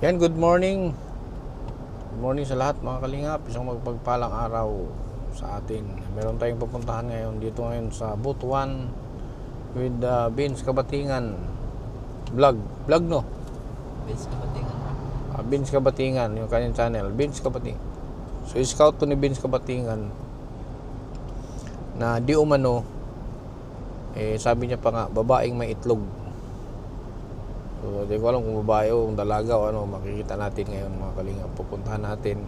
Yan, good morning. Good morning sa lahat mga kalingap. Isang magpagpalang araw sa atin. Meron tayong pupuntahan ngayon dito ngayon sa Butuan with Vince Kabatingan vlog no? Vince Kabatingan. Vince Kabatingan, yung kanyang channel, Vince Kabatingan. So scout to ni Vince Kabatingan na di umano sabi niya pa nga babaeng may itlog. So, di ko alam kung babae o kung dalaga o ano, makikita natin ngayon mga kalingap. Pupuntahan natin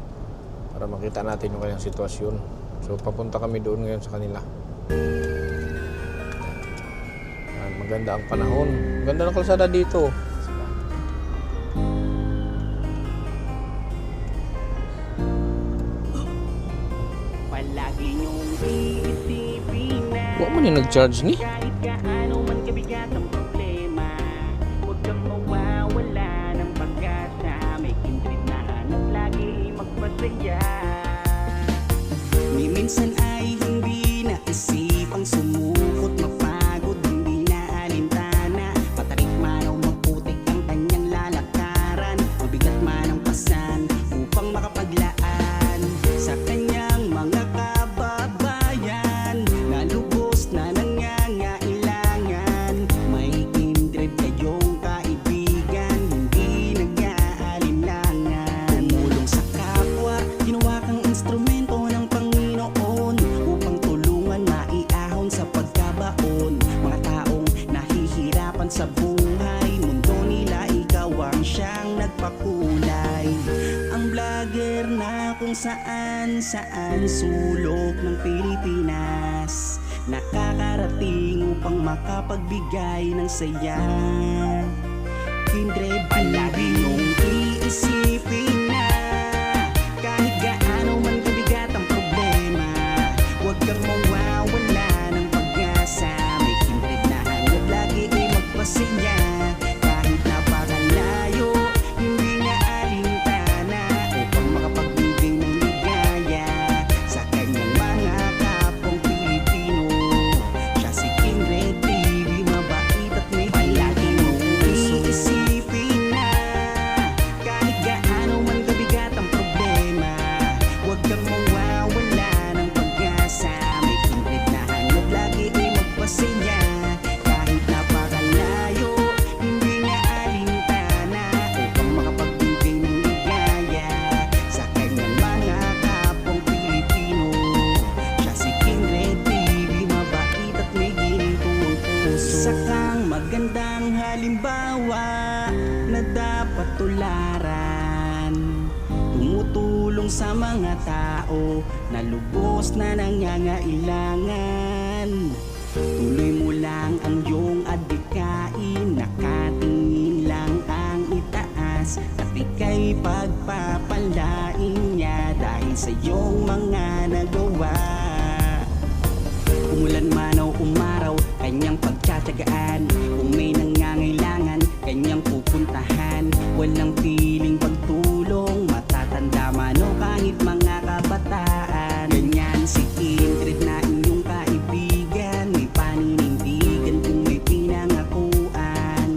para makita natin yung kanyang sitwasyon. So, papunta kami doon ngayon sa kanila. Yan, maganda ang panahon. Maganda ng kalsada dito. Palagi niyong iisipin na Huwag man yung nag-charge ni. kahit gaano man kabigat ang problema, huwag kang mawawala ng pag-asa. May kindred na hanap lagi magpasaya. Ni minsan ay hindi naisipang sumukot, mapagod, hindi na alintana. Patarik man o maputik ang kanyang lalakaran, mabigat man ang pasan upang makapaglaan sa kanyang mga kababayan na lubos na nangangailangan. May kindred kayong kaibigan, hindi nag-aalinlangan. Tumulong sa kapwa, ginawa kang instrumento ng Panginoon upang tulungan maiahon sa pagkabaon. Mga taong nahihirapan sa buhay, mundo nila ikaw ang siyang nagpakulay. Ang vlogger na kung saan sulok ng Pilipinas nakakarating upang makapagbigay ng saya. Kindred, palagi niyong iisipin na kahit gaano man kabigat ang problema, huwag kang mawawala ng pag-asa. May kindred na hanap lagi ay magpasaya. Kahit napakalayo, hindi niya alintana upang makapagbigay ng ligaya sa kanyang mga kapwang Pilipino. Siya si Kindred TV, mabait at may palagi mong iisipin na kahit gaano man kabigat ang problema, huwag kang mawawala ng pag-asa. May kindred na hanap lagi ay magpasaya. Kahit napakalayo, hindi niya alintana upang makapagbigay ng ligaya sa kanyang mga kapwang Pilipino. Siya si Kindred TV, mabait at may ginitong puso. Isa kang magandang halimbawa na dapat tularan. Tumutulong sa mga tao na lubos na nangangailangan. Tuloy mo lang ang iyong adhikain, nakatingin lang ang itaas, at ika'y pagpapalain niya dahil sa iyong mga nagawa. Umulan man o umaraw, kanyang pagtsatsagaan. Kung may nangangailangan, kanyang pupuntahan. Walang piling pagtulong, matatanda man o kahit mga kabataan. Ganyan si Kindred na inyong kaibigan, may paninindigan kung may pinangakuan.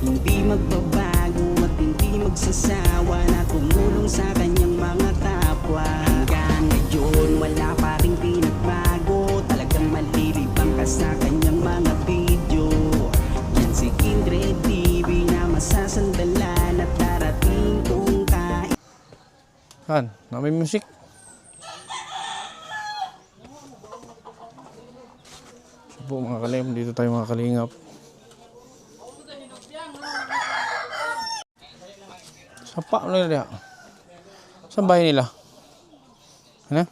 Hindi magbabago at hindi magsasawa na tumulong sa kanyang mga kapwa. Hanggang ngayon wala pa rin pinagbago, talagang malilibang ka sa kanyang mga video. Yan si Kindred TV na masasandalan at darating kung Han, may music. So po mga kalingap, dito tayo mga kalingap. Sapa na nila. Saan bahay nila? Ano?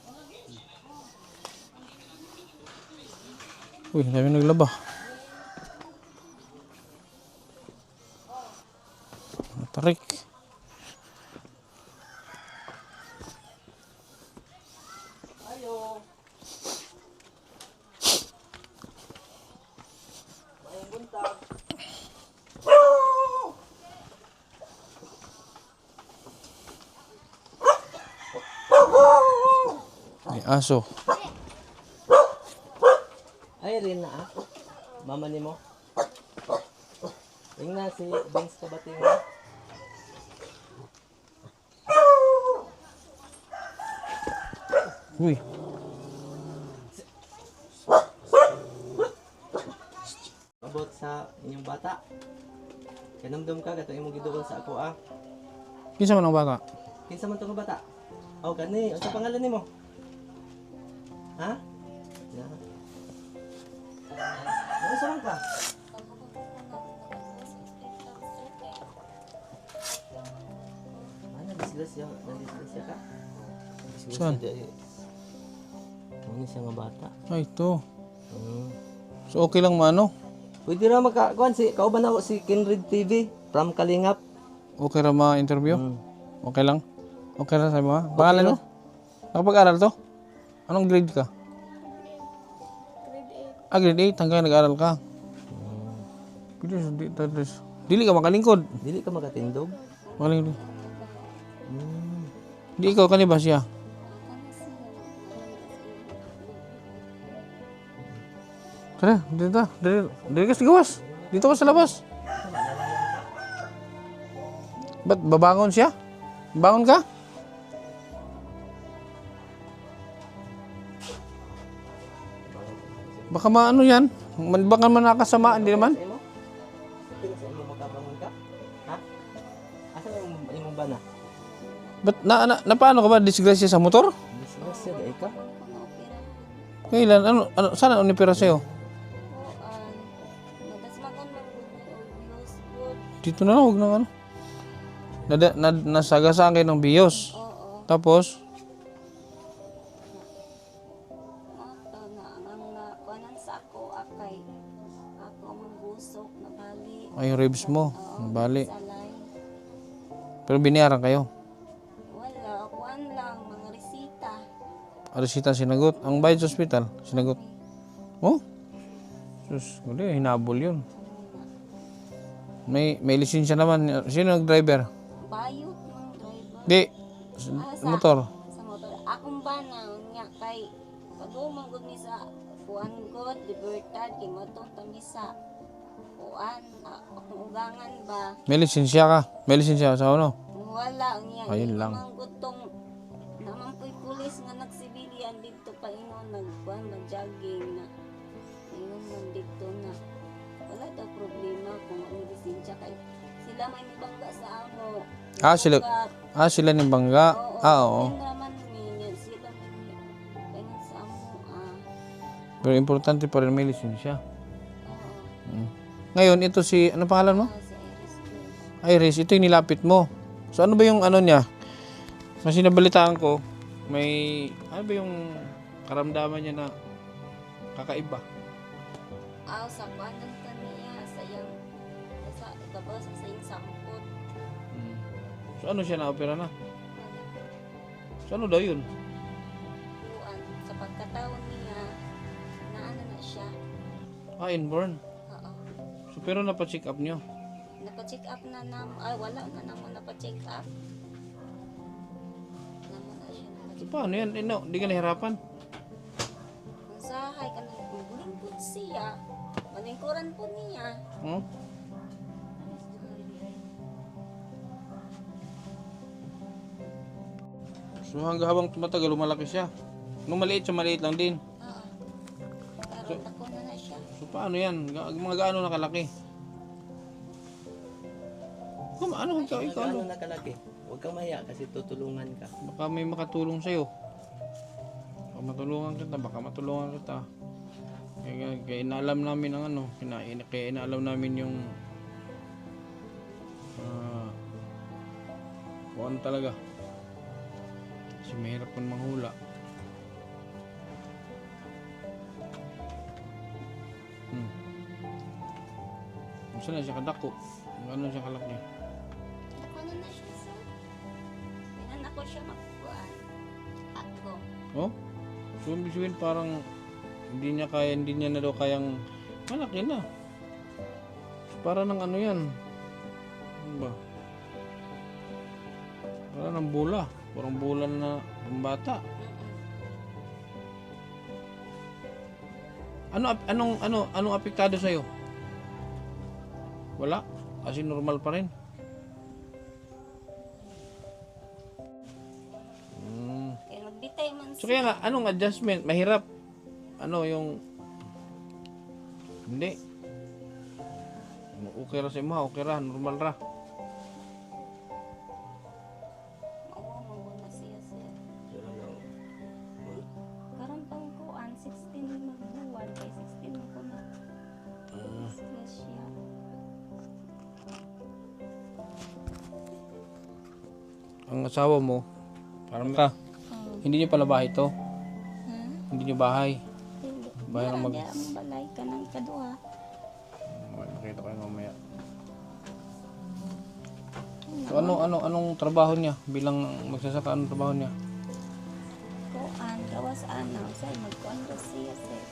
Uy, dami naglaba. Tarik. May aso. Ay, rin na Mama ni mo. Tingnan si Vince Kabatingan. Uy. About sa inyong bata. Kanamdam ka, gato imong giduol sa ako ah. Kinsa man ang bata? Kinsa man to nga bata? Oh, kani, ano sa pangalan nimo? Ha? Na. Ano sa man ka? Ano disgrasya? Disgrasya ka? Saan? Ano siya nga bata? Ay, ito. Hmm. So, okay lang maano? Pwede ra makakuan si kauban ako si Kinrid TV from Kalingap. Okay ra ma-interview? Hmm. Okay lang? Okay ra sabi mo ha? Pangalan mo? Nakapag-aral to? Anong grade ka? Grade 8. Hanggang nag-aral ka? Dili ka makalingkod. Dili ka makatindog. Makalingkod. Di ikaw kani ba siya? Tara, dito. Dito ka sa gawas. Dito ka sa labas. Ba't babangon siya? Bangon ka? Baka maano yan? Baka man nakasama, hindi naman. Sa imo? Pila sa imo makabangon ka? Ha? Asa yung imong bana? Ba't paano ka ba? Disgrasya sa motor? Disgrasya dai ka? Kailan? Ano sana unipira sa'yo? Dito na lang, huwag na ano. Nasagasaan kayo ng biyos. Tapos, ay yung ribs mo. Bali. Pero binayaran kayo. Wala, kuan lang, mga resita. Resita sinagot. Ang bayad sa ospital, sinagot. Oh? Sus, hindi, hinabol yun. May lisensya naman. Sino nag-driver? Bayot ng driver. Di. Sa Motor. Sa motor. Akong bana, nga kay pag-umang gud mi sa kuan god, libertad, kay matong tami sa kuan, akong ugangan ba. May lisensya ka. May lisensya sa ano? Wala niya. Ayun lang. Ang gutong naman po'y pulis nga nagsibilian dito pa ingon nagkuan mag-jogging na. Ingon man dito na. Wala daw problema kung ano lisensya kay sila may nibangga sa amo. Sila ni Bangga. Oo. Sila naman minyan, sila may ganyan sa amo. Pero importante pa rin may lisensya. Oo. Ngayon, ito si, ano pangalan mo? Si Iris ko. Iris, ito yung nilapit mo. So ano ba yung ano niya? Kasi nabalitaan ko, may, ano ba yung karamdaman niya na kakaiba? Sa kuanan kaniya, sa iyang, sa ibabaw sa iyang sampot. So ano siya na-opera na? So ano daw yun? Kuan, sa pagkataon niya, naano na siya. Inborn. Oo. So pero napa-check up niyo? Napa-check up na wala na naman napa-check up. Naman na siya So napa-check up. paano yan? Hindi ka nahirapan? Kung sahay ka na, lingkod siya, malingkuran po niya. So hanggang habang tumatagal, lumalaki siya. Nung maliit siya, maliit lang din. Oo. Pero ako na siya. So paano yan? Mga gaano nakalaki? Ano ikaw ano? Ano nakalaki? Huwag kang maya kasi tutulungan ka. Baka may makatulong sa'yo. Baka matulungan kita. Kaya inaalam namin ang ano. Kaya inaalam namin yung kung ano talaga. Kasi mahirap kung manghula. Saan na siya kadako? Ano siya kalaki? Ano na siya sa? Pinan ako siya magkuhan. Ako. Oh? So, ibig sabihin parang hindi niya na daw kayang malaki na. So, para ng ano yan? Ano ba? Para ng bula. Parang bula na ng bata. Anong apektado sa'yo? Wala? Kasi normal pa rin. Kaya magbitay man So kaya nga, anong adjustment? Mahirap. Ano yung... Hindi. Okay ra sa imo, okay ra, normal ra. Oo, mawala siya sir. Karon pang kuan 16 magbuwan kay 16 man ko na. Stress siya. Ang asawa mo, parang ka, hindi niyo pala bahay to. Hindi niyo bahay. Bahay ang mag... Ang balay ka ng ikaduha. Makita ko yun mamaya. So anong trabaho niya? Bilang magsasaka, anong trabaho niya? Kuan, gawas anaw. Sir, magkuan ba siya sir?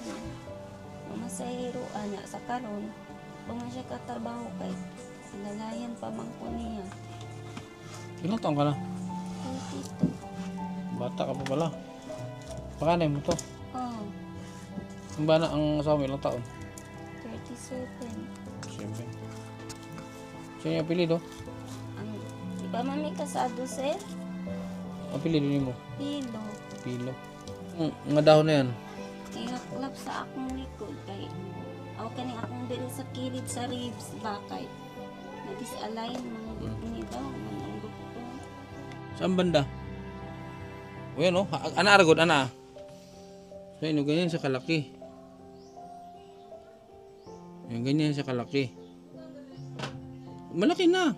Mamasahiruan niya sa karon. Kung na siya katrabaho kay sinalayan pa man ko niya. Ilang taon ka na? 32. Bata ka pa pala. Pakanay mo to. Oh, Ang bana ang asawa mo ilang taon? 37. Siyempre. Siya yung apelido? Ang, di ba mami kasado sir? Apelido niyo mo? Pilo. Pilo. Mga dahon na yan. Ihaklap sa akong likod kay aw kani akong diri sa kilid sa ribs bakay. Nag-disalign mga ni daw mga doktor. Saan banda? O yan o. Ana aragod, ana. So yun, ganyan siya kalaki. Yan, ganyan siya kalaki. Malaki na.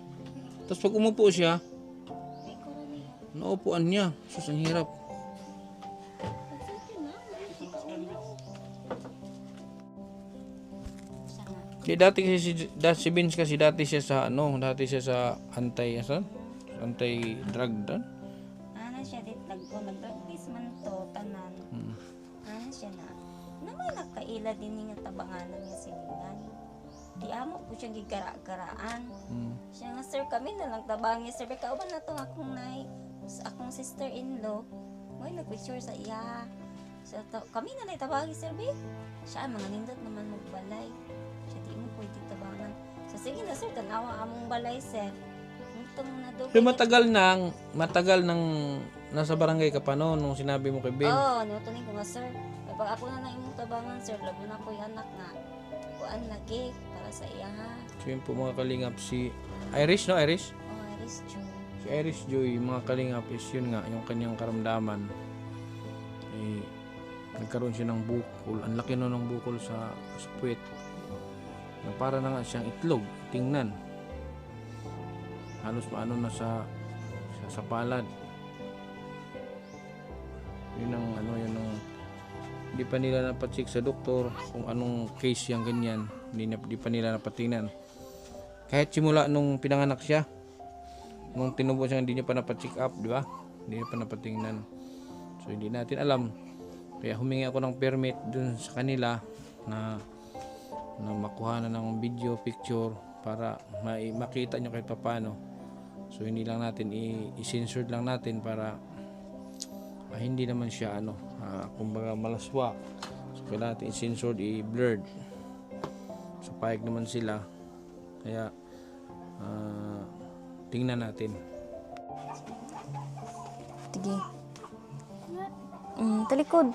Tapos pag umupo siya, May koroni. naupuan niya. Sus, ang hirap. Sana. Di dati kasi si Vince kasi dati siya sa dati siya sa anti-drug dan. Ana siya dit nag-practice man to tanan. Ana siya na. Naman nakaila din nga tabanganan niya siningan. Di amo po siya gigara-garaan. Siya nga sir kami na lang tabangi sir kauban na to akong akong sister-in-law. Moy nagpicture sa iya. So kami na lang tabangi sir be. Siya mga nindot naman magbalay. Siya di mo pwede tabangan. So sige na sir tanawa among balay sir. Itong nadugay. Pero matagal nang nasa barangay ka pa noon nung sinabi mo kay Ben. Oo, nutunin ko nga sir. Ay, pag ako na imong tabangan sir, labo na ko yung anak nga. Kuan lagi para sa iya ha. So yun po mga kalingap si Irish, no? Irish? Oh, Iris June. Si Irish Joy, mga kalingap is yun nga, yung kanyang karamdaman. Eh, nagkaroon siya ng bukol. Ang laki no ng bukol sa puwet. Na para na nga siyang itlog. Tingnan. Halos maano na sa palad. Yun ang hindi pa nila napacheck sa doktor kung anong case yung ganyan. Hindi pa nila napatingnan. Kahit simula nung pinanganak siya, nung tinubo siya, hindi niya pa napacheck up, di ba? Hindi niya pa napatingnan. So hindi natin alam. Kaya humingi ako ng permit dun sa kanila na makuha na ng video, picture para makita nyo kahit paano. So hindi lang natin i-censored lang natin para hindi naman siya kumbaga malaswa. So kailangan natin i-censored, i-blurred. So payag naman sila. Kaya tingnan natin. Sige. Talikod.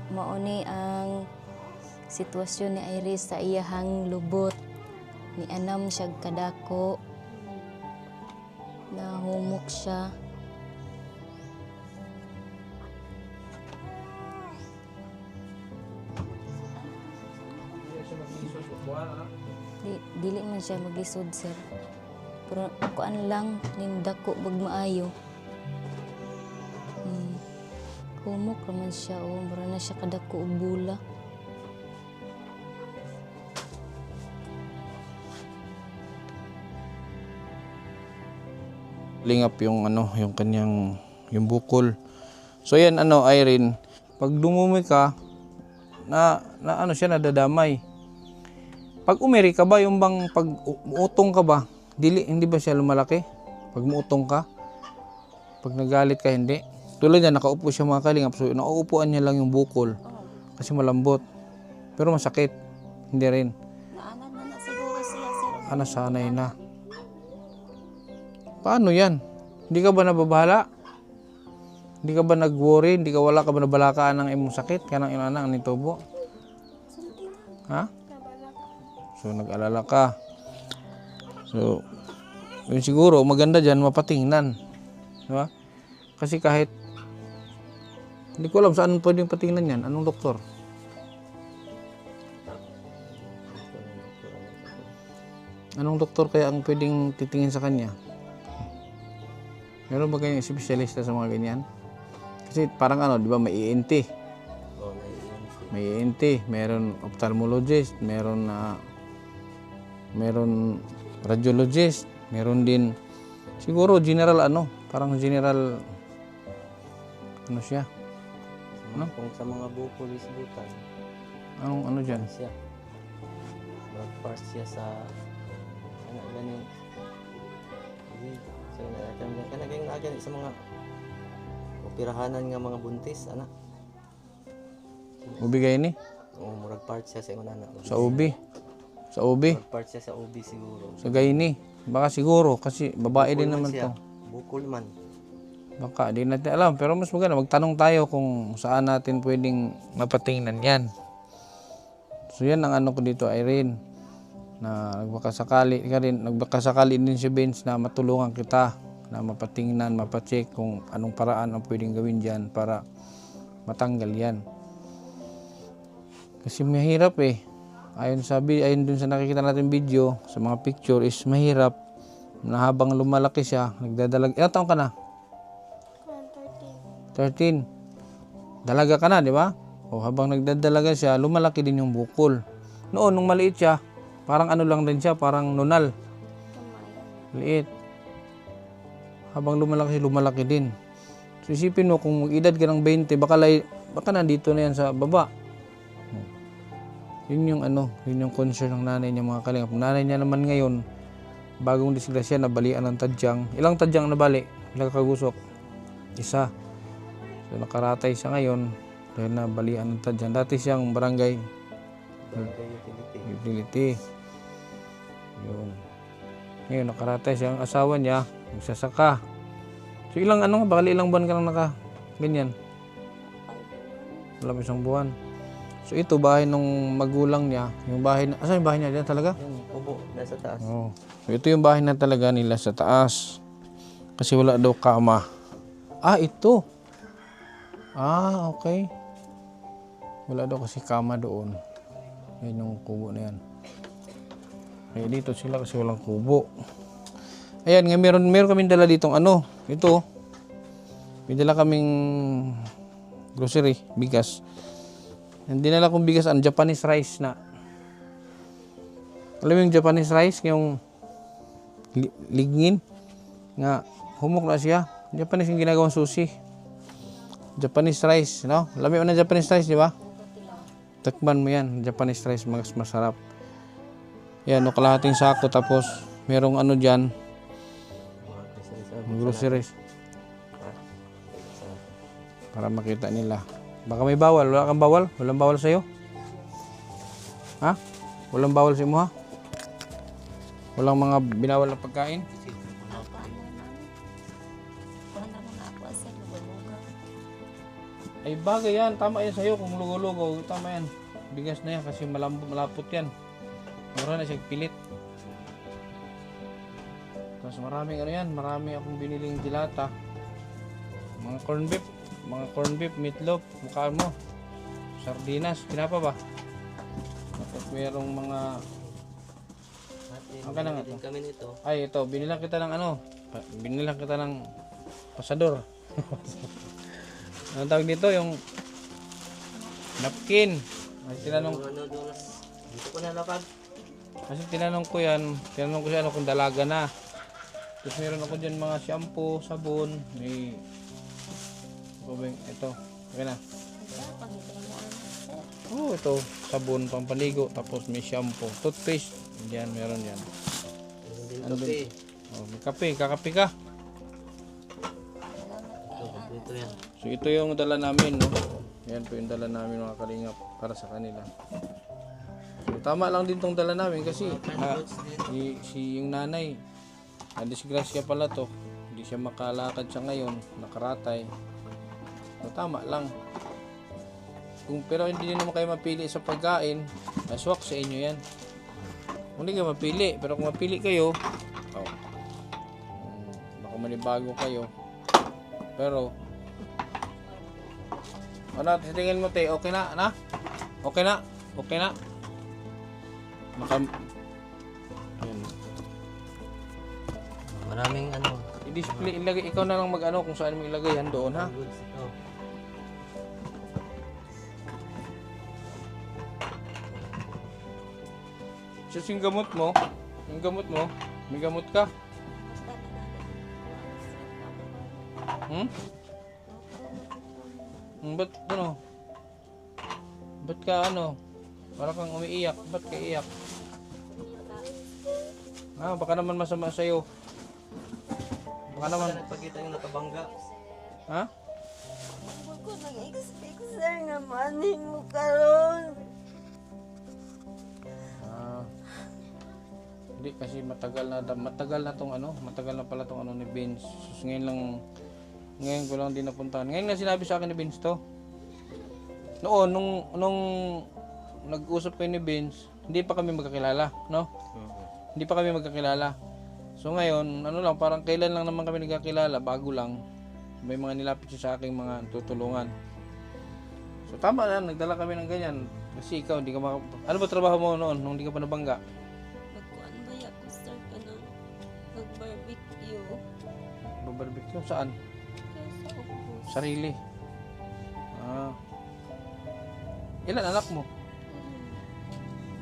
Mauni ang sitwasyon ni Iris sa iyahang lubot. Ni anam siya kadako. Nahumok siya. Dili man siya maglisod sir. Pero kuan lang ning dako bag maayo. Humok naman siya mura na siya kadako og bula. Lingap yung yung kanyang yung bukol. So yan Irene, pag dumumi ka na siya nadadamay. Pag umiri ka ba yung bang pag utong ka ba, hindi ba siya lumalaki? Pag muutong ka, pag nagalit ka hindi. Tulad yan, nakaupo siya mga kalingap. So, nakaupuan niya lang yung bukol. Kasi malambot. Pero masakit. Hindi rin. Naanad na siguro siya, sir. Nasanay na. Paano yan? Hindi ka ba nababahala? Hindi ka ba nag-worry? Wala ka ba nabalakaan ng imong sakit? Kanang inana ang nitubo? Ha? So, nag-alala ka. So, yun siguro, maganda dyan, mapatingnan. Diba? Kasi kahit, hindi ko alam saan pwedeng patingnan yan. Anong doktor? Anong doktor kaya ang pwedeng titingin sa kanya? Meron ba kayong espesyalista sa mga ganyan? Kasi parang ano, di ba, may ENT. Oh, May ENT, meron ophthalmologist, meron radiologist, meron din siguro general ano, parang general ano siya? Ano? Kung sa mga bukol isbutan, Anong ano diyan? siya. Mag-pass siya sa ano ganin. So kanagay na sa mga operahanan nga mga buntis ana. Ubigay ni Murag part siya sa imong anak. sa ubi. Sa ubi, Murag part siya sa OB siguro. sa gayni. Baka siguro kasi babae din naman siya. to. Bukol man. Baka di natin alam, pero mas maganda magtanong tayo kung saan natin pwedeng mapatingnan 'yan. So yan ang ano ko dito, Irene, na nagbakasakali din si Vince na matulungan kita na mapatingnan, mapacheck kung anong paraan ang pwedeng gawin diyan para matanggal 'yan. Kasi mahirap eh. Ayon dun sa nakikita natin video, sa mga picture is mahirap na habang lumalaki siya, nagdadalag. Ilang taon ka na? 13. Dalaga ka na, di ba? O habang nagdadalaga siya, lumalaki din yung bukol. Noon, nung maliit siya, parang ano lang din siya, parang nunal. Liit. Habang lumalaki din. So isipin mo, kung edad ka ng 20, baka nandito na yan sa baba. Yun yung concern ng nanay niya mga kalingap. Nanay niya naman ngayon, bagong disgrasya, nabalian ng tadyang. Ilang tadyang nabali? Ilang kagusok? Isa. So nakaratay siya ngayon dahil nabalian ng tadyang. Dati siyang barangay utility. Yun. Ngayon nakaratay siya. Ang asawa niya, nagsasaka. So bakali ilang buwan ka lang ganyan? Wala pa isang buwan. So ito, bahay nung magulang niya, yung bahay asan yung bahay niya diyan talaga? Yung kubo nasa taas. Oh. So ito yung bahay na talaga nila sa taas. Kasi wala daw kama. Ito. Okay. Wala daw kasi kama doon. Yan yung kubo na yan. Kaya dito sila kasi walang kubo. Ayan, nga meron kaming dala ditong ito. May dala kaming grocery, bigas. Hindi nila kong bigas ang Japanese rice na. Alam mo yung Japanese rice, yung lignin nga humok na siya. Japanese yung ginagawang sushi. Japanese rice, no? Alam mo na Japanese rice, di ba? Takban mo yan, Japanese rice, mas masarap. Yan, kalahating sako, tapos merong dyan, groceries. Para makita nila. Baka may bawal. Wala kang bawal? Walang bawal sa'yo? Ha? Walang bawal sa mo, ha? Walang mga binawal na pagkain? Ay bagay yan. Tama yan sa'yo kung lugo-lugo. Tama yan. Bigas na yan kasi malapot yan. Mura na siya pilit. Tapos maraming marami akong biniling dilata. Mga corn beef, meatloaf, mukhaan mo. Sardinas, kinapa ba? Tapos merong mga kami nito. Ay, ito, binilang kita ng pasador. Anong tawag dito? Yung napkin. Ay, Dito ko nalapag. Kasi tinanong ko siya kung dalaga na. Tapos meron ako dyan mga shampoo, sabon, may ito. Okay na. Ito, sabon, pampaligo, tapos may shampoo, toothpaste. Diyan, meron yan. Kape. May kape, kakape ka. Ito yan. So ito yung dala namin, no? Yan po yung dala namin mga kalingap para sa kanila. So, tama lang din tong dala namin kasi yung nanay, na-disgrasya pala to. Hindi siya makalakad siya ngayon, nakaratay. So tama lang. Pero hindi naman kayo mapili sa pagkain, aswak sa inyo yan. Kung hindi kayo mapili, pero kung mapili kayo, baka manibago kayo. Pero ano, titingin mo, te, okay na, na? Okay na? Okay na? Ayan. Maraming ano. I-display, ilagay, ikaw na lang mag-ano kung saan mo ilagay yan doon, ha? Goods ito. So, yung gamot mo, may gamot ka? Ba't ano? Ba't ka ano? Parang kang umiiyak. Ba't ka iyak? Baka naman masama sa'yo. Baka naman. Nagpakita yung nakabangga. Ha? Huwag ko nag-expect sir nga manin mo karon. Hindi kasi matagal na pala tong ano ni Vince. So, ngayon ko lang din napuntahan. Ngayon na sinabi sa akin ni Vince to. Noon nung nag-usap kayo ni Vince, hindi pa kami magkakilala, no? Hindi pa kami magkakilala. So ngayon, ano lang, parang kailan lang naman kami nagkakilala, bago lang. May mga nilapit siya sa aking mga tutulungan. So tama na, nagdala kami ng ganyan. Kasi ikaw, hindi ka ano ba trabaho mo noon nung hindi ka pa nabangga? Magkuhan ba ya ko sir ka ng mag-barbecue? Barbecue? Saan? Kaya sa ubos. Sarili. Ilan anak mo?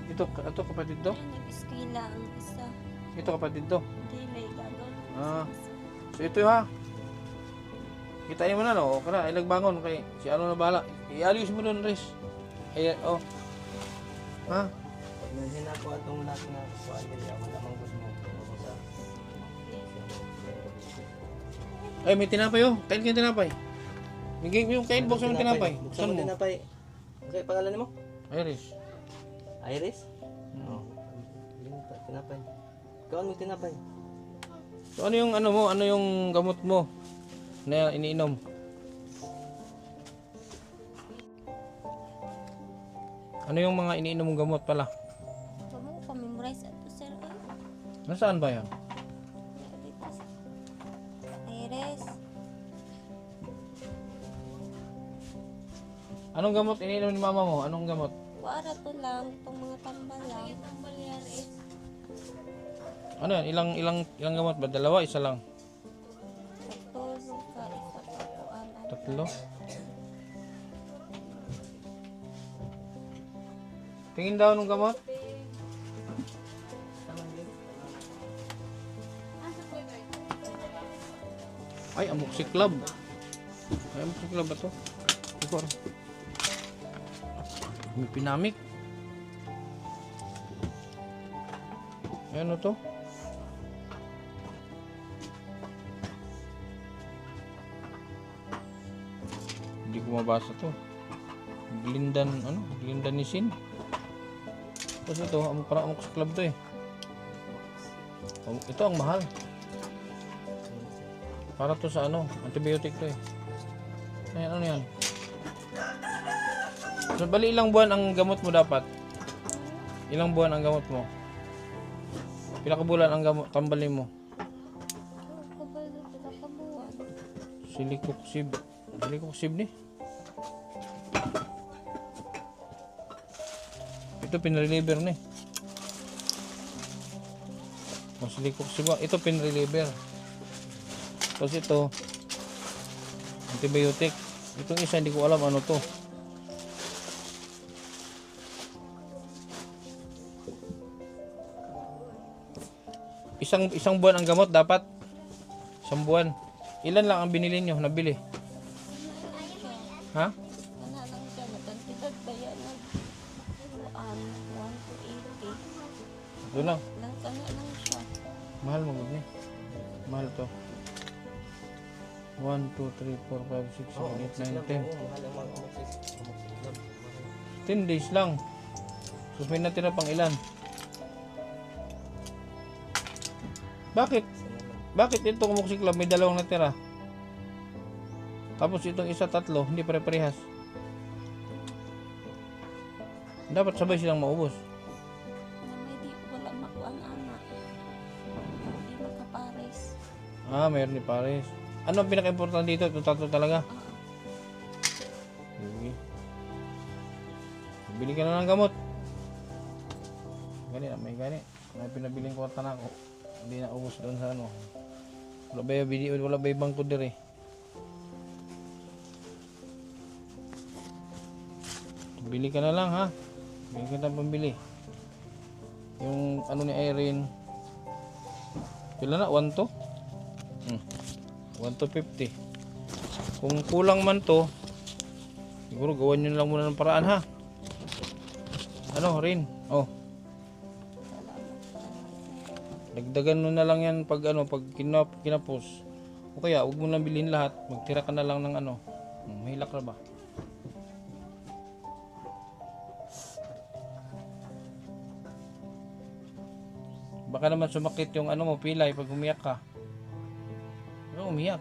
Ito kapatid to? Kaya nag-eskwela ang isa. Ito kapatid to? Dili, gagawin. So ito ha. Kitain mo na, no? Okay na, ilagbangon kay si ano na bahala. Iayos mo doon, Riz. Ayan, oh. Ha? Pag nanhin ako atong lahat na kuhaan nila, wala mang gusto mo. Ay, may tinapay oh. Kain ka ng tinapay. Yung kain box mo ng tinapay. Buksan mo tinapay. Okay, pangalan mo? Iris. Iris? Oo. Tinapay. Ikaw ano yung tinapay? So ano yung ano mo? Ano yung gamot mo na iniinom? Ano yung mga iniinom mong gamot pala? Huwag mo pa-memorize ito sir. Nasaan ba yan? Iris. Anong gamot iniinom ni mama mo? Anong gamot? Wara to lang, itong mga tambal lang. Ano yan? Ilang gamot ba? Dalawa? Isa lang? Tatulog ka, isa pa kuan. Tatlo? Tingin daw ng gamot? Ay, amoxicillab. Ay, amoxicillab ba to? Ikaw. May pinamik. Ano to? Hindi ko mabasa to. Glindanisin. Tapos ito, parang amoxicillab to eh. Ito ang mahal. Para to sa ano, antibiotic to eh. Ayan, ano yan? So, bali ilang buwan ang gamot mo dapat? Ilang buwan ang gamot mo? Pila ka bulan ang gamot, tambalin mo? Kabalo, pinakabuwan. Silicoxib ni? Ito pinreliver ni. Silicoxib, ito pinreliver. Tapos ito, antibiotic. Itong isa, hindi ko alam ano to. Isang buwan ang gamot dapat. Isang buwan. Ilan lang ang binili nyo, nabili? Ha? Wala lang siya, natantidad ba yan? Kuan, 1 to 80. Ito lang. Lang siya. Mahal mo ni. Mahal to. 1 1, 2, 3, 4, 5, 6, 7, 8, 9, 10. Mahal ang mga amoxicillin. 10 days lang. So may natira pang ilan? Bakit itong amoxicillin may dalawang natira? Tapos itong isa tatlo, hindi pare-parehas. Dapat sabay silang maubos. Na may di wala makuan anak. Di makapares. Mayroon ni Pares. Ano ang pinaka-importante dito? Itong tatlo talaga. Sige. Bili ka na ng gamot. Gani na, may gani. May pinabiling kwarta na ako. Hindi na ubos doon sa ano. Wala ba yung video? Wala ba yung bangko dire? Bili ka na lang ha. Bili ka na pambili. Yung ano ni Irene. Kailan na? 1 to? 1 to 50. Kung kulang man to, siguro gawan nyo lang muna ng paraan ha. Ano rin? Oh. Dagdagan mo na lang yan pag ano, pag kinapos. O kaya, huwag mo lang bilhin lahat. Magtira ka na lang ng ano. Mahilak na ba? Baka naman sumakit yung ano mo, pilay pag umiyak ka. Ano umiyak?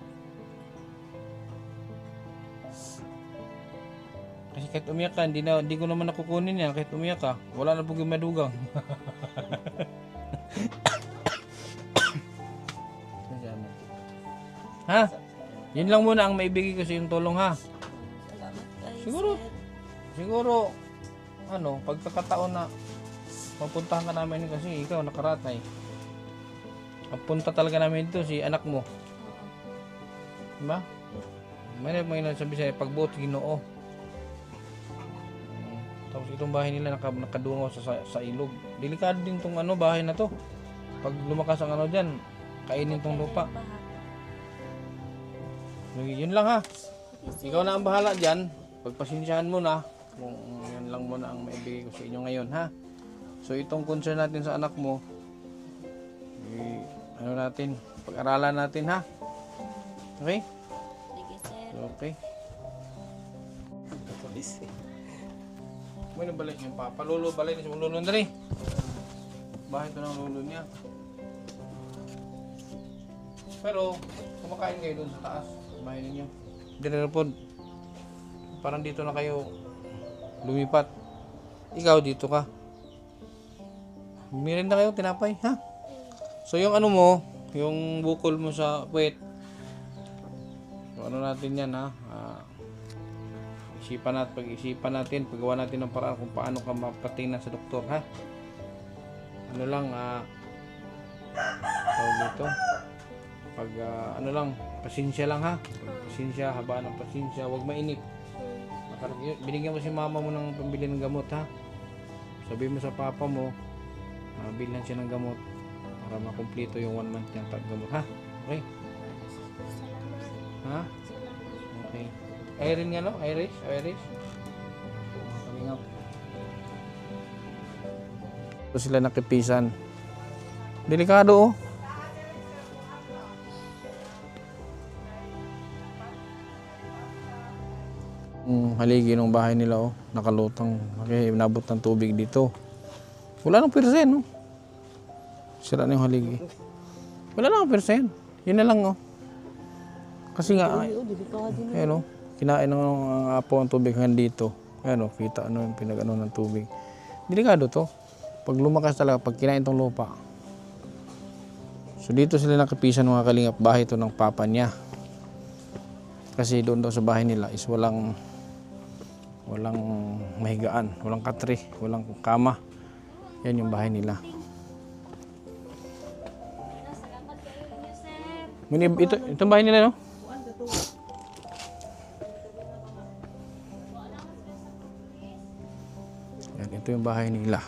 Kasi kahit umiyak ka, hindi ko naman nakukunin yan. Kahit umiyak ka, wala na pong madugang. Ha? Yun lang muna ang maibigay ko sa iyong tulong ha. Salamat kayo, Siguro. sir. Siguro, ano, pagkakataon na mapuntahan ka namin kasi ikaw nakaratay. Ang punta talaga namin dito si anak mo. Diba? May nasabi sa'yo, pagbuot Ginoo. Tapos itong bahay nila nakadungaw sa ilog. Delikado din tong ano, bahay na to. Pag lumakas ang ano dyan, kainin tong lupa. Yun lang ha. Ikaw na ang bahala dyan. Pagpasensyahan mo na. Kung yun lang muna ang maibigay ko sa inyo ngayon ha. So itong concern natin sa anak mo, ano natin, pag-aralan natin ha. Okay? Sige, sir. Okay. May nabalik yung papa. Lolo, balik na si lolo na rin. Bahay ito ng lolo niya. Pero, kumakain kayo dun sa taas. Bahay ninyo. Dire po. Parang dito na kayo lumipat. Ikaw dito ka. Meron na kayo tinapay, ha? So yung ano mo, yung bukol mo sa puwet. So, ano natin yan, ha? Pag-isipan natin, paggawa natin ng paraan kung paano ka mapatingnan sa doktor, ha? Ano lang, tawag dito. Pag, ano lang, pasensya lang, ha? Pasensya, habaan ng pasensya, huwag mainip. Binigyan mo si mama mo ng pambili ng gamot, ha? Sabi mo sa papa mo, bilhan siya ng gamot para makumpleto yung 1 month niyang gamot, ha? Okay? Ha? Okay. Irene nga, no? Irish? Kalingap. Ito sila nakipisan. Delikado, oh. Haligi ng bahay nila, oh. Nakalutang. Okay, nabot ng tubig dito. Wala nang persen, no? Sira na yung haligi. Wala nang persen. Yun na lang, oh. Kasi nga, ayun, oh. Kinain ng apo ang tubig hanggang dito. Ayun, oh. Kita ano yung pinag-ano ng tubig. Delikado to. Pag lumakas talaga, pag kinain tong lupa. So dito sila nakipisan mga kalingap. Bahay to ng papa niya. Kasi doon daw sa bahay nila is walang mahigaan, walang katre, walang kama. Yan yung bahay nila. Itong bahay nila, no? Yan, ito yung bahay nila.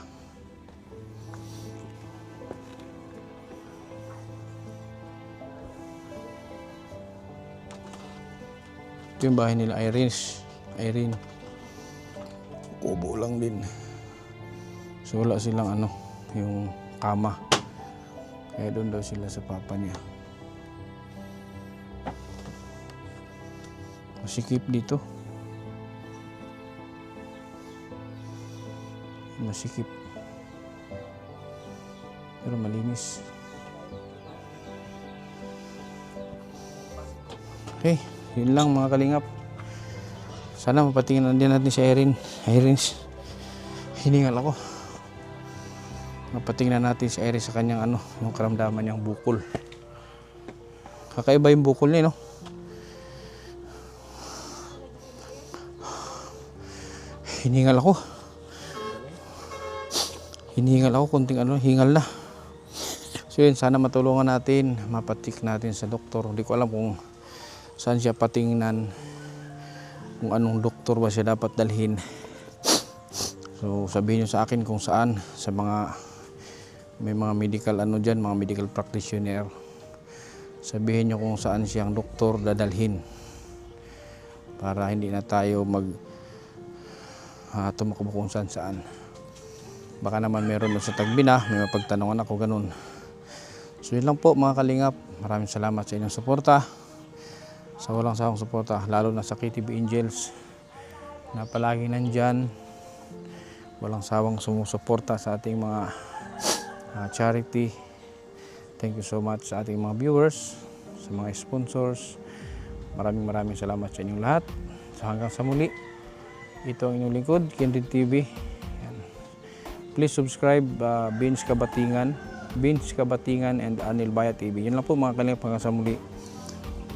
Ito yung bahay nila, Irene. Kubo lang din. So wala silang ano, yung kama. Kaya doon daw sila sa papa niya. Masikip dito. Masikip. Pero malinis. Okay, yun lang mga kalingap. Sana mapatingnan din natin si Irene. Hiningal ako. Mapatingnan natin si Irene sa kanyang yung karamdaman niyang bukol. Kakaiba yung bukol niya, no? Hiningal ako. Kunting hingal na. So yun, sana matulungan natin, mapatik natin sa doktor. Hindi ko alam kung saan siya patingnan, kung anong doktor ba siya dapat dalhin. So sabihin niyo sa akin kung saan, sa may mga medical dyan, mga medical practitioner. Sabihin niyo kung saan siyang doktor dadalhin para hindi na tayo tumakbo kung saan. Baka naman meron sa Tagbi na, may mapagtanungan ako ganun. So yun lang po mga kalingap. Maraming salamat sa inyong suporta. Sa walang sawang suporta, lalo na sa KTV Angels na palagi nandyan. Walang sawang sumusuporta sa ating mga charity. Thank you so much sa ating mga viewers, sa mga sponsors. Maraming salamat sa inyong lahat. So hanggang sa muli, ito ang inyong lingkod, Kindred TV. Please subscribe Vince Kabatingan and Anil Baya TV. Yun lang po mga kalingap, hanggang sa muli.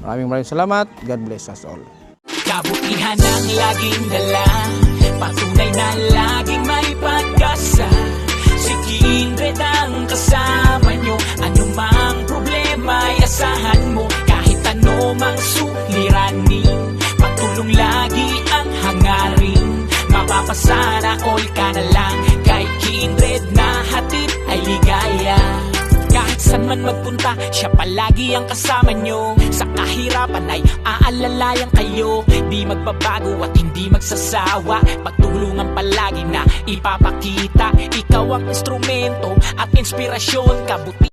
Maraming salamat. God bless us all. Kabutihan ang laging dala, patunay na laging may pag-asa. Si Kindred ang kasama nyo, anumang problema ay asahan mo. Kahit anumang suliranin, patulong lagi ang hangarin. Mapapasana all ka na lang, kay Kindred na hatid ay ligaya. Kahit saan man magpunta, siya palagi ang kasama nyo. Sa kahirapan ay aalalayan kayo. Di magbabago at hindi magsasawa, pagtulungan palagi na ipapakita. Ikaw ang instrumento at inspirasyon, kabuti.